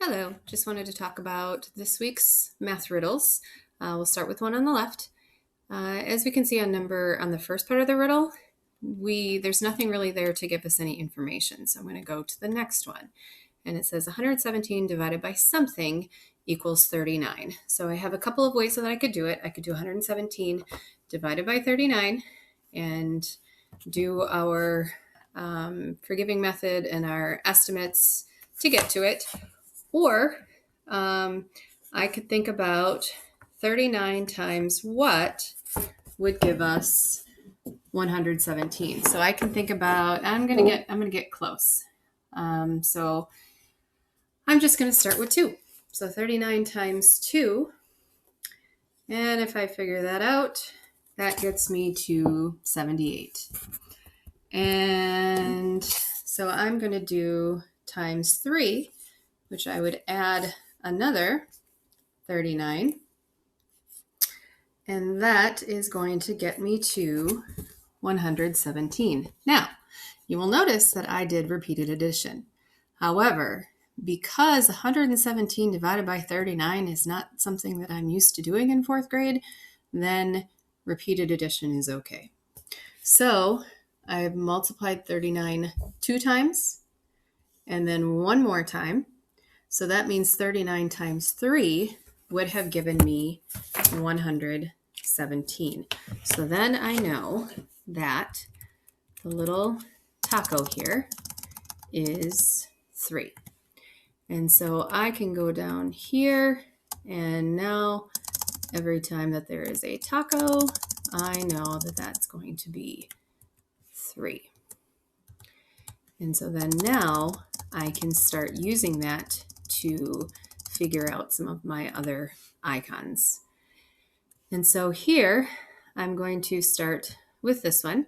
Hello, just wanted to talk about this week's math riddles. We'll start with one on the left. As we can see on the first part of the riddle, there's nothing really there to give us any information. So I'm going to go to the next one. And it says 117 divided by something equals 39. So I have a couple of ways that I could do it. I could do 117 divided by 39 and do our forgiving method and our estimates to get to it. Or I could think about 39 times what would give us 117. So I can think about, I'm gonna get close. So I'm just gonna start with 2. So 39 times 2, and if I figure that out, that gets me to 78. And so I'm gonna do times 3, which I would add another 39. And that is going to get me to 117. Now, you will notice that I did repeated addition. However, because 117 divided by 39 is not something that I'm used to doing in 4th grade, then repeated addition is okay. So I've multiplied 39 2 times and then one more time. So that means 39 times 3 would have given me 117. So then I know that the little taco here is 3. And so I can go down here, and now every time that there is a taco, I know that that's going to be 3. And so then now I can start using that to figure out some of my other icons. And so here I'm going to start with this one.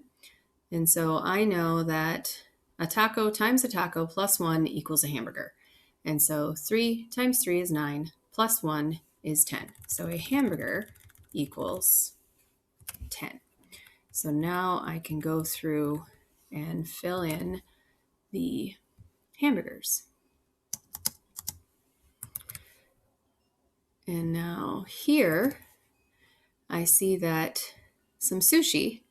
And so I know that a taco times a taco plus 1 equals a hamburger. And so 3 times 3 is 9 plus 1 is 10. So a hamburger equals 10. So now I can go through and fill in the hamburgers. And now here I see that some sushi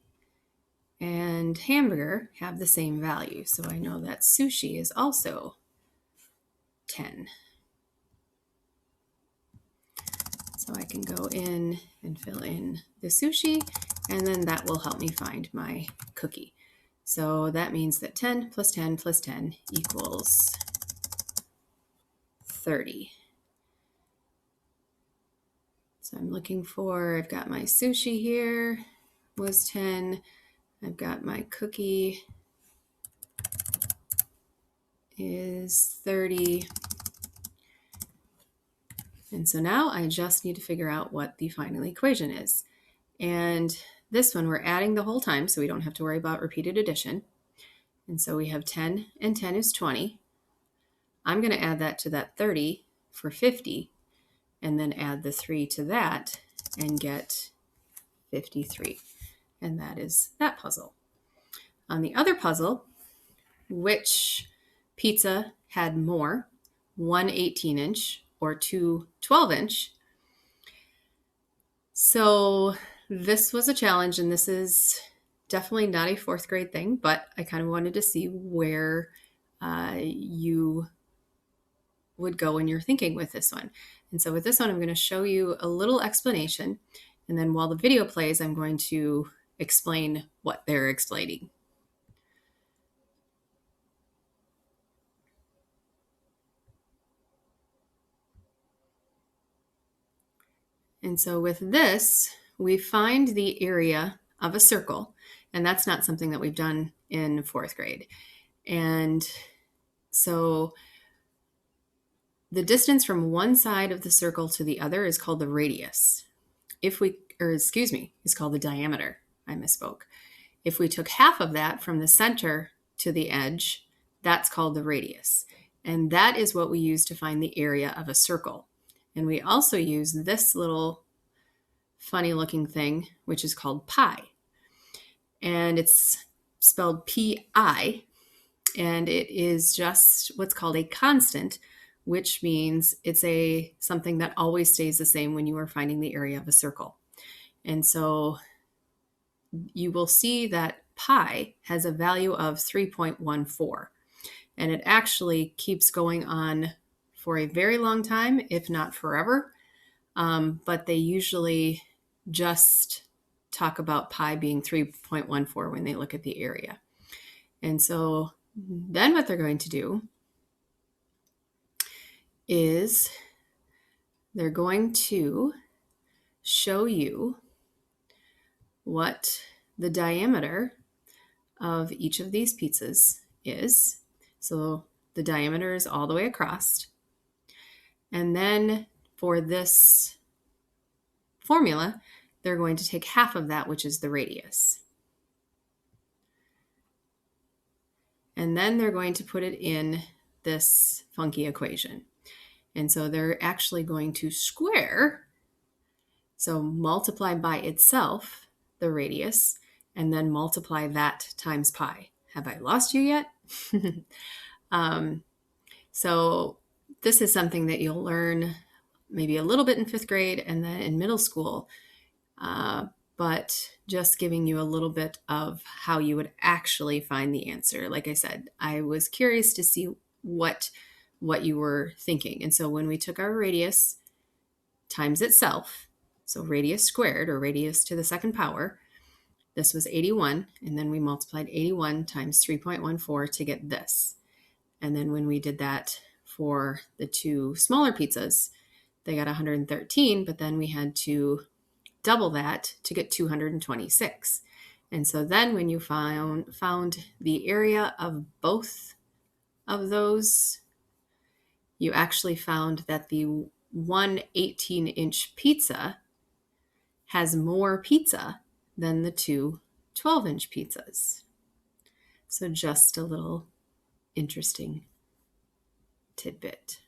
and hamburger have the same value. So I know that sushi is also 10. So I can go in and fill in the sushi, and then that will help me find my cookie. So that means that 10 plus 10 plus 10 equals 30. So I'm looking for, I've got my sushi here was 10. I've got my cookie is 30. And so now I just need to figure out what the final equation is. And this one we're adding the whole time, so we don't have to worry about repeated addition. And so we have 10 and 10 is 20. I'm going to add that to that 30 for 50, and then add the 3 to that and get 53. And that is that puzzle. On the other puzzle, which pizza had more, 1 18-inch or 2 12-inch? So this was a challenge, and this is definitely not a 4th grade thing, but I kind of wanted to see where you would go in your thinking with this one. And so with this one, I'm going to show you a little explanation. And then while the video plays, I'm going to explain what they're explaining. And so with this, we find the area of a circle, and that's not something that we've done in 4th grade. And so the distance from one side of the circle to the other is called the radius. Is called the diameter. I misspoke. If we took half of that from the center to the edge, that's called the radius. And that is what we use to find the area of a circle. And we also use this little funny looking thing, which is called pi. And it's spelled Pi, and it is just what's called a constant, which means it's something that always stays the same when you are finding the area of a circle. And so you will see that pi has a value of 3.14, and it actually keeps going on for a very long time, if not forever. But they usually just talk about pi being 3.14 when they look at the area. And so then what they're going to do is they're going to show you what the diameter of each of these pizzas is. So the diameter is all the way across. And then for this formula, they're going to take half of that, which is the radius. And then they're going to put it in this funky equation. And so they're actually going to square, so multiply by itself the radius, and then multiply that times pi. Have I lost you yet? So this is something that you'll learn maybe a little bit in 5th grade and then in middle school, but just giving you a little bit of how you would actually find the answer. Like I said, I was curious to see what you were thinking. And so when we took our radius times itself, so radius squared, or radius to the 2nd power, this was 81, and then we multiplied 81 times 3.14 to get this. And then when we did that for the 2 smaller pizzas, they got 113, but then we had to double that to get 226. And so then when you found the area of both of those, you actually found that the one 18-inch pizza has more pizza than the 2 12-inch pizzas. So just a little interesting tidbit.